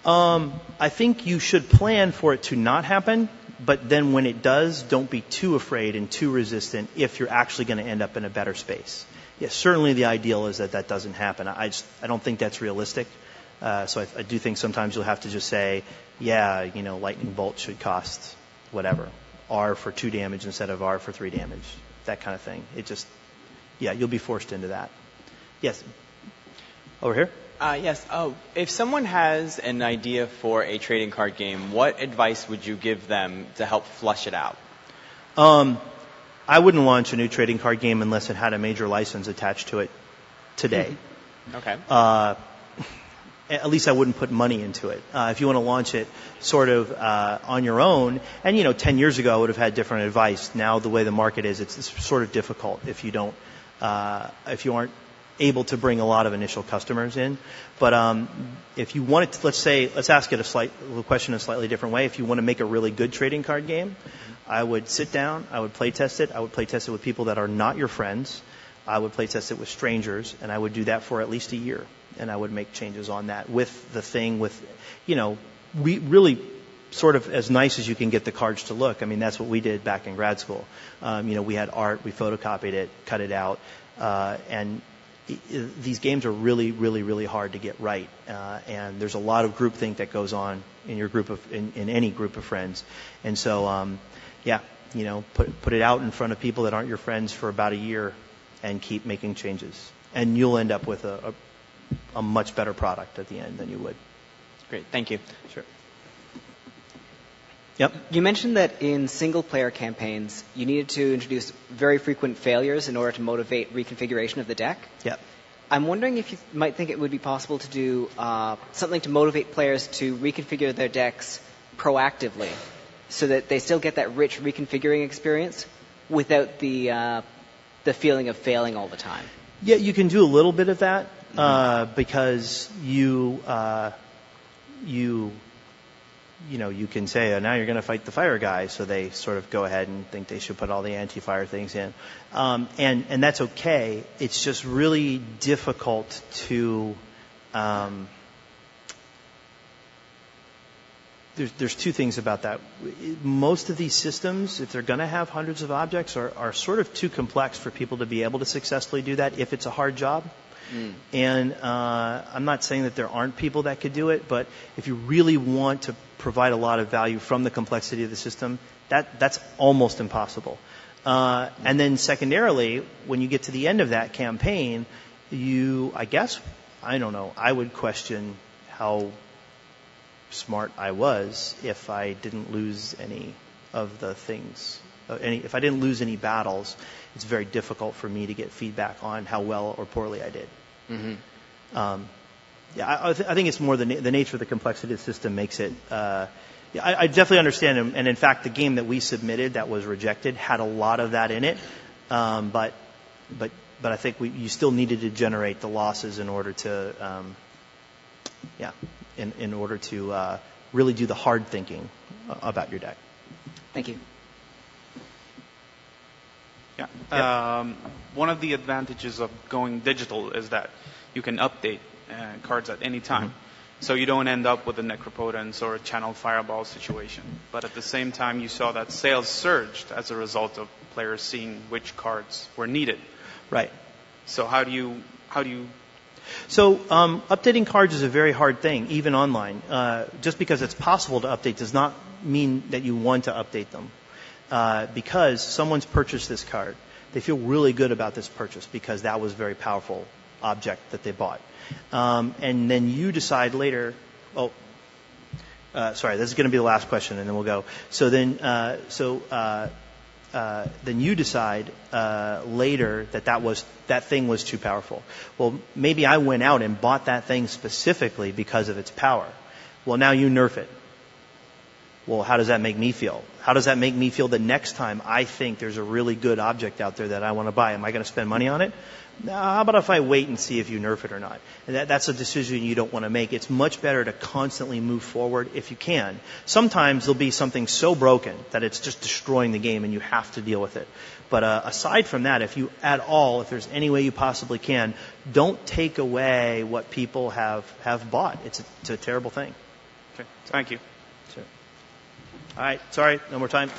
I think you should plan for it to not happen, but then when it does, don't be too afraid and too resistant if you're actually going to end up in a better space. Yes, certainly the ideal is that doesn't happen. I don't think that's realistic. So I do think sometimes you'll have to just say, lightning bolt should cost whatever, R for 2 damage instead of R for 3 damage, that kind of thing. You'll be forced into that. Yes. Over here? Yes. If someone has an idea for a trading card game, what advice would you give them to help flush it out? I wouldn't launch a new trading card game unless it had a major license attached to it today. Okay. At least I wouldn't put money into it. If you want to launch it sort of on your own, and 10 years ago I would have had different advice. Now the way the market is, it's sort of difficult if you aren't able to bring a lot of initial customers in. But if you want it, let's ask it a question a slightly different way. If you want to make a really good trading card game, I would sit down, I would play test it. I would play test it with people that are not your friends. I would play test it with strangers, and I would do that for at least a year. And I would make changes on that with the thing we really sort of as nice as you can get the cards to look. I mean, that's what we did back in grad school. We had art, we photocopied it, cut it out, and these games are really, really, really hard to get right. And there's a lot of groupthink that goes on in your in any group of friends. And so, put it out in front of people that aren't your friends for about a year and keep making changes. And you'll end up with a much better product at the end than you would. Great. Thank you. Sure. Yep. You mentioned that in single-player campaigns, you needed to introduce very frequent failures in order to motivate reconfiguration of the deck. Yep. I'm wondering if you might think it would be possible to do something to motivate players to reconfigure their decks proactively so that they still get that rich reconfiguring experience without the feeling of failing all the time. Yeah, you can do a little bit of that because you can say, now you're going to fight the fire guy, so they sort of go ahead and think they should put all the anti-fire things in. And that's okay. It's just really difficult to there's two things about that. Most of these systems, if they're going to have hundreds of objects, are sort of too complex for people to be able to successfully do that if it's a hard job. And I'm not saying that there aren't people that could do it, but if you really want to provide a lot of value from the complexity of the system, that's almost impossible. And then secondarily, when you get to the end of that campaign, I would question how smart I was if I didn't lose any of the things. If I didn't lose any battles, it's very difficult for me to get feedback on how well or poorly I did. Mm-hmm. I think it's more the nature of the complexity of the system makes it. I definitely understand, and in fact, the game that we submitted that was rejected had a lot of that in it. But I think you still needed to generate the losses in order to, in order to really do the hard thinking about your deck. Thank you. Yeah. One of the advantages of going digital is that you can update cards at any time. So you don't end up with a Necropotence or a Channel Fireball situation. But at the same time, you saw that sales surged as a result of players seeing which cards were needed. Right. So how do you So updating cards is a very hard thing, even online. Just because it's possible to update does not mean that you want to update them. Because someone's purchased this card. They feel really good about this purchase because that was a very powerful object that they bought. And then you decide later, this is going to be the last question and then we'll go. So then you decide later that thing was too powerful. Well, maybe I went out and bought that thing specifically because of its power. Well, now you nerf it. Well, how does that make me feel? How does that make me feel the next time I think there's a really good object out there that I want to buy? Am I going to spend money on it? No, how about if I wait and see if you nerf it or not? And that's a decision you don't want to make. It's much better to constantly move forward if you can. Sometimes there'll be something so broken that it's just destroying the game and you have to deal with it. But aside from that, if there's any way you possibly can, don't take away what people have bought. It's a terrible thing. Okay, thank you. Sure. All right, sorry, no more time.